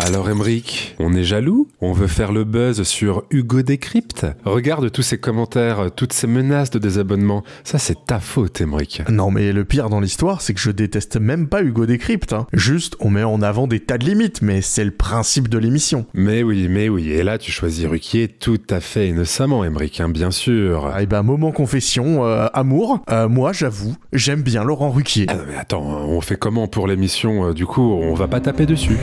Alors Emric, on est jaloux? On veut faire le buzz sur Hugo Décrypte? Regarde tous ces commentaires, toutes ces menaces de désabonnement. Ça, c'est ta faute, Emric. Non mais le pire dans l'histoire, c'est que je déteste même pas Hugo Décrypte. Hein. Juste, on met en avant des tas de limites, mais c'est le principe de l'émission. Mais oui. Et là, tu choisis Ruquier tout à fait innocemment, Emric, hein, bien sûr. Ah, et ben, moment confession, amour. Moi, j'avoue, j'aime bien Laurent Ruquier. Ah non mais attends, on fait comment pour l'émission? Du coup, on va pas taper dessus.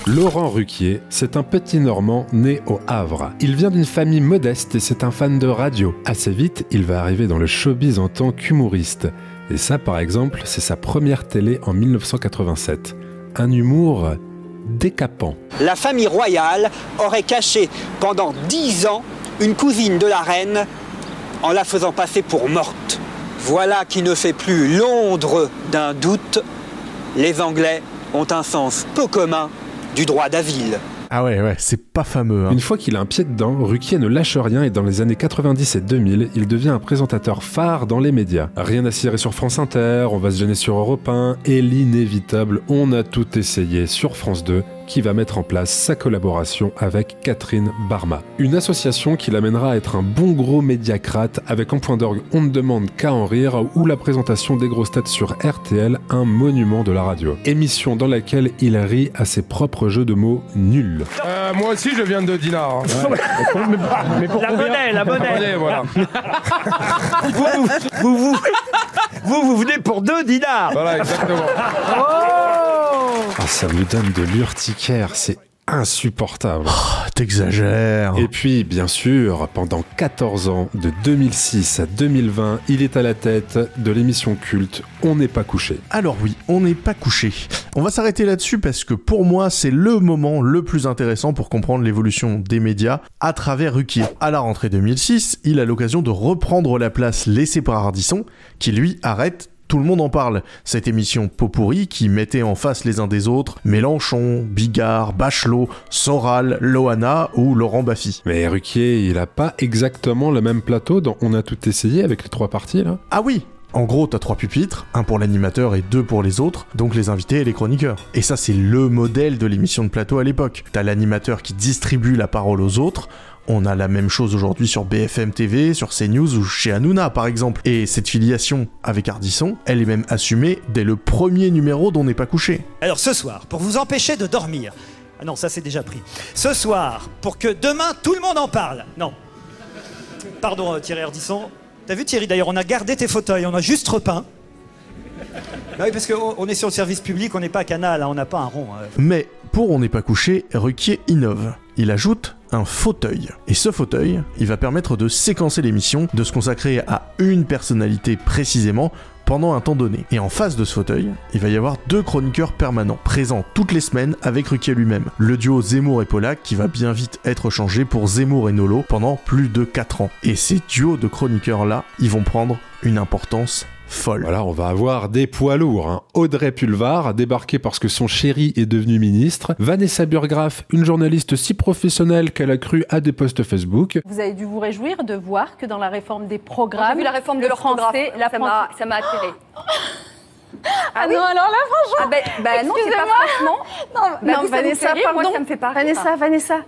Laurent Ruquier, c'est un petit Normand né au Havre. Il vient d'une famille modeste et c'est un fan de radio. Assez vite, il va arriver dans le showbiz en tant qu'humoriste. Et ça, par exemple, c'est sa première télé en 1987. Un humour décapant. La famille royale aurait caché pendant 10 ans une cousine de la reine en la faisant passer pour morte. Voilà qui ne fait plus l'ombre d'un doute. Les Anglais ont un sens peu commun du droit d'asile. Ah ouais, c'est pas fameux. Hein. Une fois qu'il a un pied dedans, Ruquier ne lâche rien et dans les années 90 et 2000, il devient un présentateur phare dans les médias. Rien à cirer sur France Inter, On va se gêner sur Europe 1 et l'inévitable On a tout essayé sur France 2, qui va mettre en place sa collaboration avec Catherine Barma. Une association qui l'amènera à être un bon gros médiacrate avec en point d'orgue On ne demande qu'à en rire ou la présentation des grosses têtes sur RTL, un monument de la radio. Émission dans laquelle il rit à ses propres jeux de mots nuls. Moi aussi je viens de Dinard. Ouais. mais pour la monnaie, voilà. vous venez pour 2 dinars. Voilà, exactement. Ah, ça me donne de l'urticaire, c'est insupportable. Oh, t'exagères. Et puis, bien sûr, pendant 14 ans, de 2006 à 2020, il est à la tête de l'émission culte On n'est pas couché. Alors oui, On n'est pas couché. On va s'arrêter là-dessus parce que pour moi, c'est le moment le plus intéressant pour comprendre l'évolution des médias à travers Ruquier. À la rentrée 2006, il a l'occasion de reprendre la place laissée par Ardisson, qui lui arrête Tout le monde en parle, cette émission pot pourri qui mettait en face les uns des autres Mélenchon, Bigard, Bachelot, Soral, Loana ou Laurent Baffy. Mais Ruquier, il a pas exactement le même plateau dont On a tout essayé avec les 3 parties là? Ah oui! En gros, t'as 3 pupitres, un pour l'animateur et 2 pour les autres, donc les invités et les chroniqueurs. Et ça, c'est le modèle de l'émission de plateau à l'époque. T'as l'animateur qui distribue la parole aux autres. On a la même chose aujourd'hui sur BFM TV, sur CNews ou chez Hanouna par exemple. Et cette filiation avec Ardisson, elle est même assumée dès le premier numéro d'On n'est pas couché. Alors ce soir, pour vous empêcher de dormir... Ah non, ça c'est déjà pris. Ce soir, pour que demain tout le monde en parle... Non. Pardon Thierry Ardisson. T'as vu Thierry, d'ailleurs on a gardé tes fauteuils, on a juste repeint. Bah oui, parce qu'on est sur le service public, on n'est pas à Canal, hein, on n'a pas un rond. Mais pour On n'est pas couché, Ruquier innove. Il ajoute un fauteuil. Et ce fauteuil, il va permettre de séquencer l'émission, de se consacrer à une personnalité précisément pendant un temps donné. Et en face de ce fauteuil, il va y avoir 2 chroniqueurs permanents, présents toutes les semaines avec Ruquier lui-même. Le duo Zemmour et Pollack qui va bien vite être changé pour Zemmour et Nolo pendant plus de 4 ans. Et ces duos de chroniqueurs-là, ils vont prendre une importance folle. Voilà, on va avoir des poids lourds. Hein. Audrey Pulvar a débarqué parce que son chéri est devenu ministre. Vanessa Burgraff, une journaliste si professionnelle qu'elle a cru à des posts Facebook. Vous avez dû vous réjouir de voir que dans la réforme des programmes, j'ai vu la réforme de l'orthographe, ça m'a attiré. Ah oui. Non, alors là, franchement... non, c'est pas franchement... Non, Vanessa, pardon. Ça me fait pas rire. Vanessa.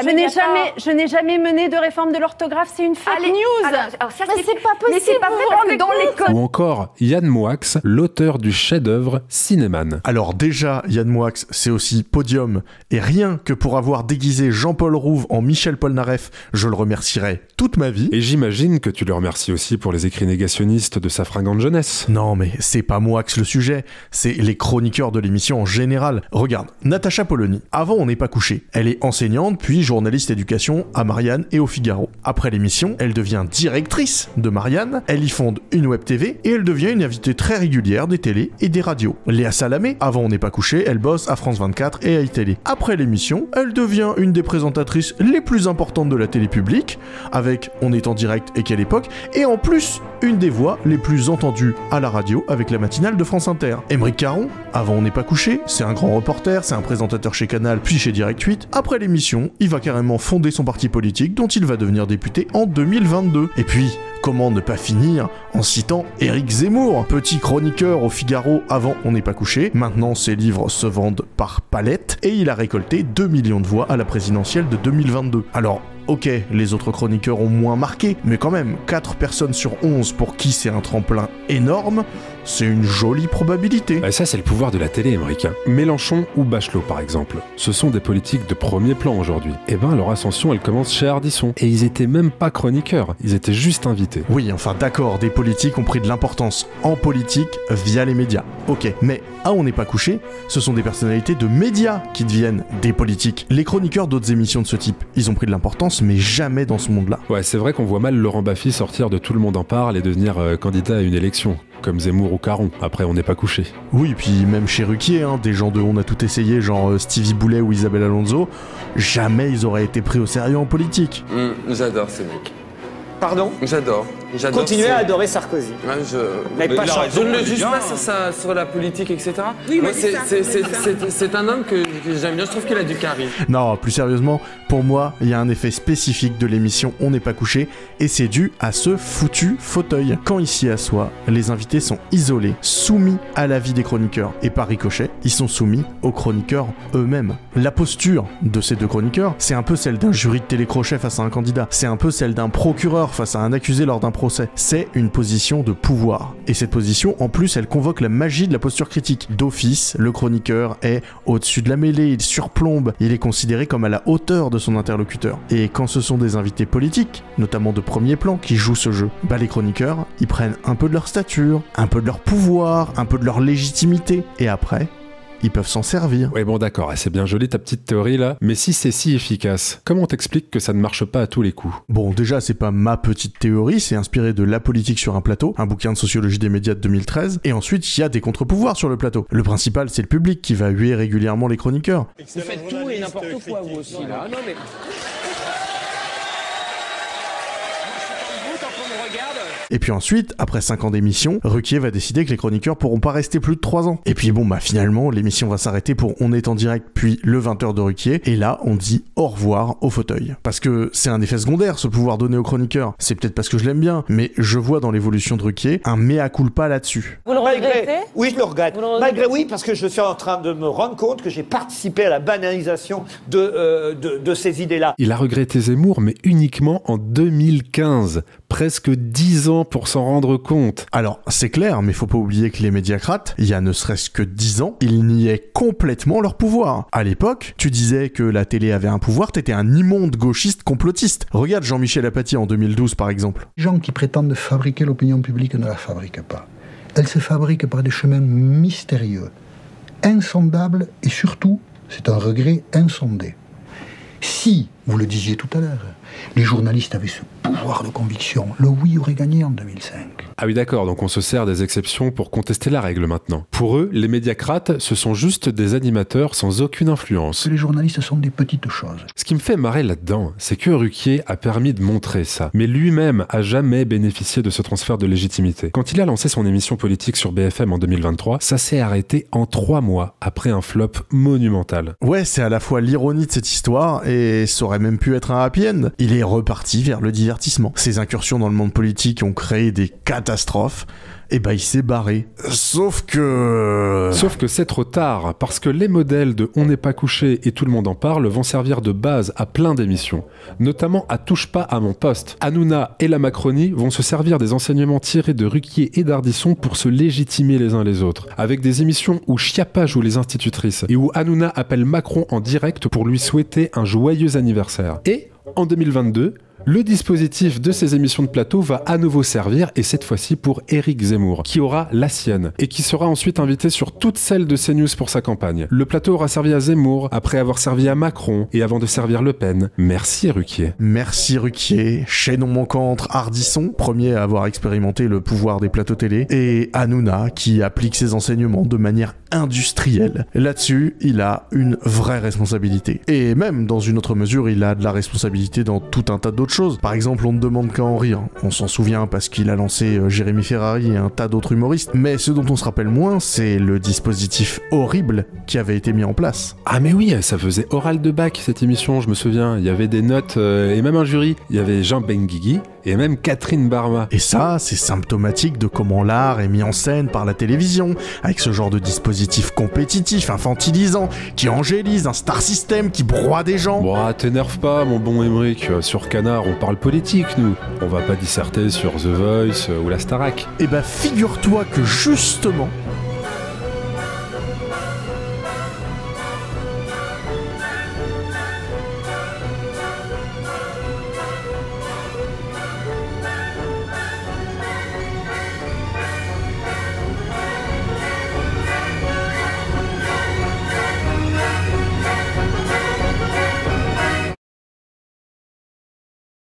Je n'ai jamais mené de réforme de l'orthographe, c'est une fake news. Alors ça, mais c'est pas possible. Mais c'est pas vrai parce que dans l'école... Ou encore Yann Moix, l'auteur du chef-d'œuvre Cinéman. Alors déjà, Yann Moix, c'est aussi Podium. Et rien que pour avoir déguisé Jean-Paul Rouve en Michel Polnareff, je le remercierai toute ma vie. Et j'imagine que tu le remercies aussi pour les écrits négationnistes de sa fringante jeunesse. Non mais c'est pas Moix le sujet, c'est les chroniqueurs de l'émission en général. Regarde, Natacha Polony, avant On n'est pas couché. Elle est enseignante, puis journaliste éducation à Marianne et au Figaro. Après l'émission, elle devient directrice de Marianne, elle y fonde une web TV et elle devient une invitée très régulière des télés et des radios. Léa Salamé, avant On n'est pas couché, elle bosse à France 24 et à iTélé. Après l'émission, elle devient une des présentatrices les plus importantes de la télé publique, avec On est en direct et Quelle époque, et en plus, une des voix les plus entendues à la radio avec la matinale de France Inter. Émeric Caron, avant On n'est pas couché, c'est un grand reporter, c'est un présentateur chez Canal puis chez Direct 8. Après l'émission, il va va carrément fonder son parti politique dont il va devenir député en 2022. Et puis, comment ne pas finir en citant Éric Zemmour, petit chroniqueur au Figaro avant On n'est pas couché. Maintenant, ses livres se vendent par palette et il a récolté 2 millions de voix à la présidentielle de 2022. Alors, ok, les autres chroniqueurs ont moins marqué, mais quand même, 4 personnes sur 11 pour qui c'est un tremplin énorme, c'est une jolie probabilité. Ça, c'est le pouvoir de la télé, Émeric. Mélenchon ou Bachelot, par exemple, ce sont des politiques de premier plan aujourd'hui. Eh ben, leur ascension, elle commence chez Ardisson. Et ils étaient même pas chroniqueurs, ils étaient juste invités. Oui, enfin d'accord, des politiques ont pris de l'importance en politique via les médias. Ok, mais à On n'est pas couché, ce sont des personnalités de médias qui deviennent des politiques. Les chroniqueurs d'autres émissions de ce type, ils ont pris de l'importance, mais jamais dans ce monde-là. Ouais, c'est vrai qu'on voit mal Laurent Baffy sortir de Tout le monde en parle et devenir candidat à une élection, comme Zemmour ou Caron. Après, On n'est pas couché. Oui, puis même chez Ruquier, des gens de On a tout essayé, genre Stevie Boulet ou Isabelle Alonso, jamais ils auraient été pris au sérieux en politique. J'adore ces mecs. Pardon? J'adore. Continuez à adorer Sarkozy. Ouais, Mais pas je ne le juge pas sur la politique, etc. Oui, moi, mais c'est un homme que j'aime bien, je trouve qu'il a du charisme. Non, plus sérieusement, pour moi, il y a un effet spécifique de l'émission On n'est pas couché, et c'est dû à ce foutu fauteuil. Quand il s'y assoit, les invités sont isolés, soumis à l'avis des chroniqueurs, et par ricochet, ils sont soumis aux chroniqueurs eux-mêmes. La posture de ces deux chroniqueurs, c'est un peu celle d'un jury de télécrochet face à un candidat, c'est un peu celle d'un procureur face à un accusé lors d'un procès. C'est une position de pouvoir. Et cette position, en plus, elle convoque la magie de la posture critique. D'office, le chroniqueur est au-dessus de la mêlée, il surplombe, il est considéré comme à la hauteur de son interlocuteur. Et quand ce sont des invités politiques, notamment de premier plan, qui jouent ce jeu, les chroniqueurs, ils prennent un peu de leur stature, un peu de leur pouvoir, un peu de leur légitimité, et après, ils peuvent s'en servir. Ouais, bon d'accord, c'est bien joli ta petite théorie là, mais si c'est si efficace, comment t'expliques que ça ne marche pas à tous les coups? Bon, déjà, c'est pas ma petite théorie, c'est inspiré de La politique sur un plateau, un bouquin de sociologie des médias de 2013, et ensuite, il y a des contre-pouvoirs sur le plateau. Le principal, c'est le public qui va huer régulièrement les chroniqueurs. Vous faites tout et n'importe quoi, vous aussi, là. Non, mais... Et puis ensuite, après 5 ans d'émission, Ruquier va décider que les chroniqueurs pourront pas rester plus de 3 ans. Et puis bon, finalement, l'émission va s'arrêter pour On est en direct, puis le 20h de Ruquier, et là, on dit au revoir au fauteuil. Parce que c'est un effet secondaire, ce pouvoir donné aux chroniqueurs. C'est peut-être parce que je l'aime bien, mais je vois dans l'évolution de Ruquier un mea culpa là-dessus. Vous le regrettez? Oui, je le regrette. Malgré, oui, parce que je suis en train de me rendre compte que j'ai participé à la banalisation de ces idées-là. Il a regretté Zemmour, mais uniquement en 2015. Presque 10 ans pour s'en rendre compte. Alors, c'est clair, mais faut pas oublier que les médiacrates, il y a ne serait-ce que 10 ans, ils niaient complètement leur pouvoir. À l'époque, tu disais que la télé avait un pouvoir, t'étais un immonde gauchiste complotiste. Regarde Jean-Michel Apathy en 2012, par exemple. Les gens qui prétendent fabriquer l'opinion publique ne la fabriquent pas. Elle se fabrique par des chemins mystérieux, insondables et surtout, c'est un regret, insondé. Si, vous le disiez tout à l'heure, les journalistes avaient ce pouvoir de conviction, le oui aurait gagné en 2005. Ah oui d'accord, donc on se sert des exceptions pour contester la règle maintenant. Pour eux, les médiacrates, ce sont juste des animateurs sans aucune influence. Les journalistes sont des petites choses. Ce qui me fait marrer là-dedans, c'est que Ruquier a permis de montrer ça. Mais lui-même a jamais bénéficié de ce transfert de légitimité. Quand il a lancé son émission politique sur BFM en 2023, ça s'est arrêté en 3 mois, après un flop monumental. Ouais, c'est à la fois l'ironie de cette histoire, et ça aurait même pu être un happy end. Il est reparti vers le divertissement. Ses incursions dans le monde politique ont créé des catastrophes, et il s'est barré. Sauf que c'est trop tard, parce que les modèles de On n'est pas couché et Tout le monde en parle vont servir de base à plein d'émissions, notamment à Touche pas à mon poste. Hanouna et la Macronie vont se servir des enseignements tirés de Ruquier et d'Ardisson pour se légitimer les uns les autres, avec des émissions où Schiappa joue les institutrices et où Hanouna appelle Macron en direct pour lui souhaiter un joyeux anniversaire. Et en 2022, le dispositif de ces émissions de plateau va à nouveau servir, et cette fois-ci pour Éric Zemmour, qui aura la sienne, et qui sera ensuite invité sur toutes celles de CNews pour sa campagne. Le plateau aura servi à Zemmour, après avoir servi à Macron, et avant de servir Le Pen. Merci Ruquier. Merci Ruquier, chaînon manquant entre Ardisson, premier à avoir expérimenté le pouvoir des plateaux télé, et Hanouna, qui applique ses enseignements de manière industrielle. Là-dessus, il a une vraie responsabilité. Et même, dans une autre mesure, il a de la responsabilité dans tout un tas d'autres d'autres choses. Par exemple, on ne demande qu'à en rire. On s'en souvient parce qu'il a lancé Jérémy Ferrari et un tas d'autres humoristes. Mais ce dont on se rappelle moins, c'est le dispositif horrible qui avait été mis en place. Ah mais oui, ça faisait oral de bac cette émission, je me souviens. Il y avait des notes et même un jury. Il y avait Jean Benguigui et même Catherine Barma. Et ça, c'est symptomatique de comment l'art est mis en scène par la télévision, avec ce genre de dispositif compétitif, infantilisant, qui angélise un star system, qui broie des gens. Bon, t'énerve pas, mon bon Émeric. Sur Canard, on parle politique, nous. On va pas disserter sur The Voice ou la Starac. Eh ben, figure-toi que justement,